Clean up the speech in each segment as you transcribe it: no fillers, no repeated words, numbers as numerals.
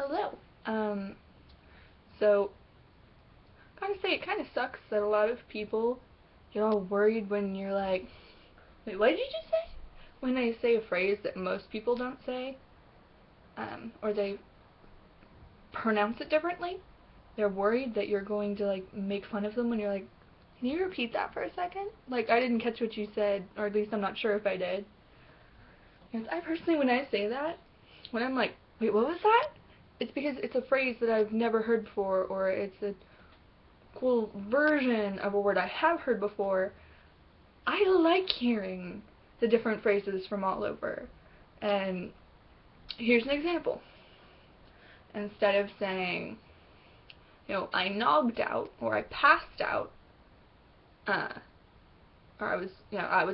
hello. So, gotta say, it kind of sucks that a lot of people get all worried when you're like, wait, what did you just say? When they say a phrase that most people don't say, or they pronounce it differently. They're worried that you're going to, like, make fun of them when you're like, can you repeat that for a second? Like, I didn't catch what you said, or at least I'm not sure if I did. Because I personally, when I say that, when I'm like, wait, what was that? It's because it's a phrase that I've never heard before, or it's a cool version of a word I have heard before. I like hearing the different phrases from all over. And here's an example. Instead of saying, I nogged out, or I passed out, or I was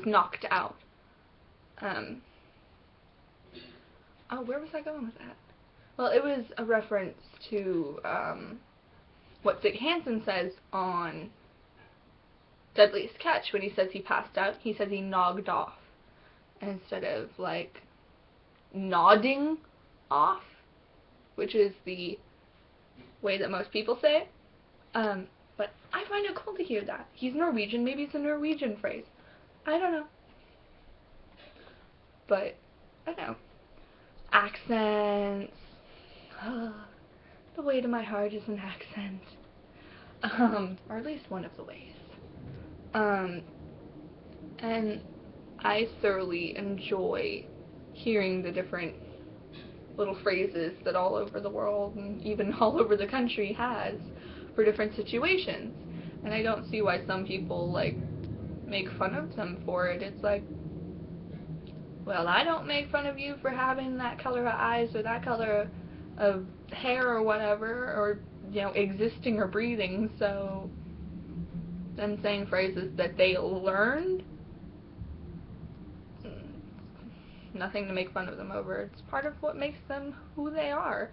knocked out. Where was I going with that? Well, it was a reference to, what Sid Hansen says on Deadliest Catch. When he says he passed out, he says he nogged off. Instead of, like, nodding off, which is the way that most people say it. But I find it cool to hear that. He's Norwegian, maybe it's a Norwegian phrase. I don't know. But, I don't know. Accents. The way to my heart is an accent. Or at least one of the ways. And I thoroughly enjoy hearing the different little phrases that all over the world and even all over the country has for different situations. And I don't see why some people, like, make fun of them for it. It's like, well, I don't make fun of you for having that color of eyes or that color of hair or whatever, or, existing or breathing, so them saying phrases that they learned, nothing to make fun of them over. It's part of what makes them who they are,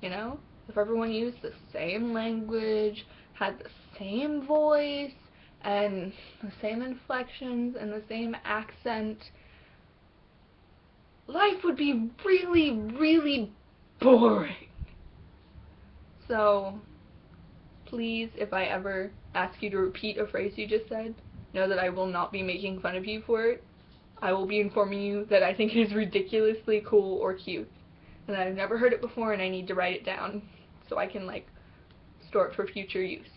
If everyone used the same language, had the same voice, and the same inflections, and the same accent, life would be really, really boring. So, please, if I ever ask you to repeat a phrase you just said, know that I will not be making fun of you for it. I will be informing you that I think it is ridiculously cool or cute, and that I've never heard it before and I need to write it down so I can, like, store it for future use.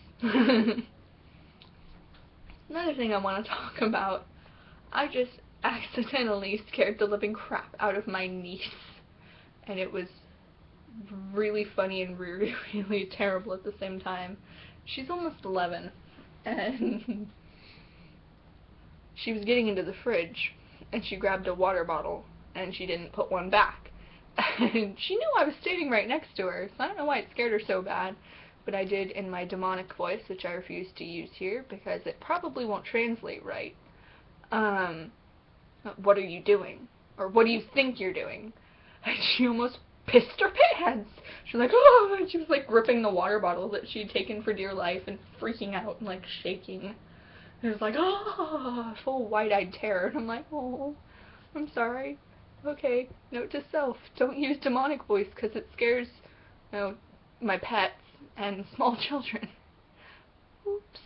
Another thing I want to talk about, I just accidentally scared the living crap out of my niece, and it was really funny and really, really terrible at the same time. She's almost 11, and she was getting into the fridge, and she grabbed a water bottle, and she didn't put one back. And she knew I was standing right next to her, so I don't know why it scared her so bad, but I did in my demonic voice, which I refuse to use here, because it probably won't translate right. What are you doing? Or what do you think you're doing? And she almost pissed her pants. She was like, oh, and she was, like, gripping the water bottle that she'd taken for dear life and freaking out and, like, shaking. And it was like, oh, full wide-eyed terror. And I'm like, oh, I'm sorry. Okay, note to self, don't use demonic voice because it scares, my pets and small children. Oops.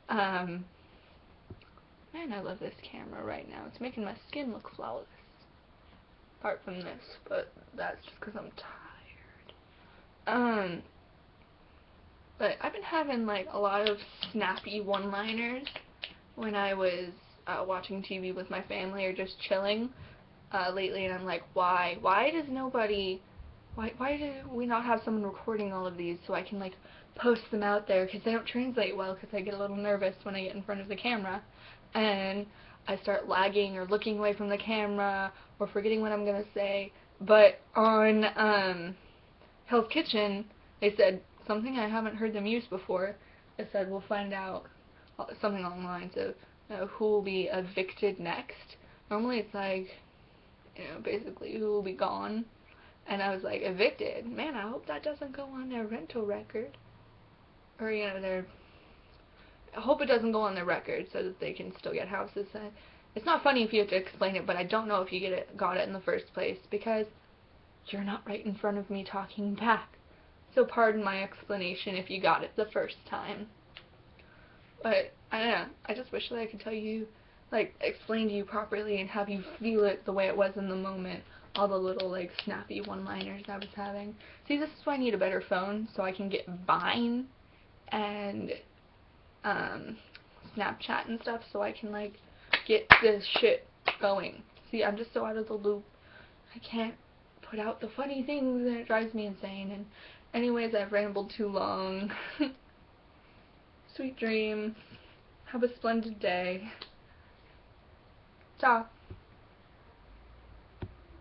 Man, I love this camera right now. It's making my skin look flawless. Apart from this, but that's just because I'm tired. But I've been having, like, a lot of snappy one-liners when I was watching TV with my family or just chilling lately, and I'm like, why? Why do we not have someone recording all of these so I can, like, post them out there? Because they don't translate well, because I get a little nervous when I get in front of the camera, and I start lagging or looking away from the camera or forgetting what I'm going to say. But on Hell's Kitchen, they said something I haven't heard them use before. It said, we'll find out something along the lines of who will be evicted next. Normally it's like, basically who will be gone. And I was like, evicted? Man, I hope that doesn't go on their rental record. Or, I hope it doesn't go on their record so that they can still get houses. It's not funny if you have to explain it, but I don't know if you got it in the first place, because you're not right in front of me talking back. So pardon my explanation if you got it the first time. But, I don't know, I just wish that I could tell you, like, explain to you properly and have you feel it the way it was in the moment. All the little, like, snappy one-liners I was having. See, this is why I need a better phone, so I can get Vine and, Snapchat and stuff, so I can, like, get this shit going. See, I'm just so out of the loop. I can't put out the funny things, and it drives me insane. And anyways, I've rambled too long. Sweet dreams. Have a splendid day. Ciao.